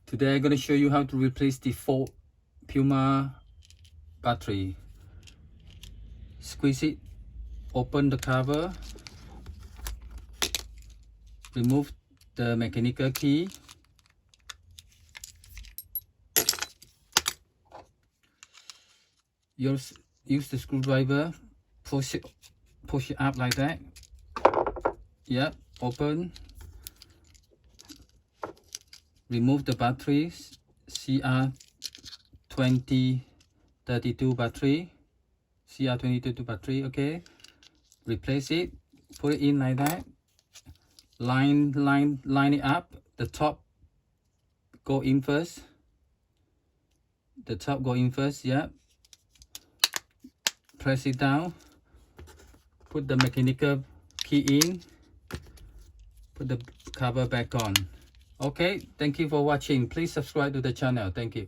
Today I'm going to show you how to replace the 4 Puma battery. Squeeze it, open the cover, remove the mechanical key, use the screwdriver, push it up like that. Yep, open. Remove the batteries, CR2032 battery, CR2032 battery. Okay, replace it, put it in like that, line it up. The top go in first, yeah. Press it down, put the mechanical key in, put the cover back on. Okay, thank you for watching. Please subscribe to the channel. Thank you.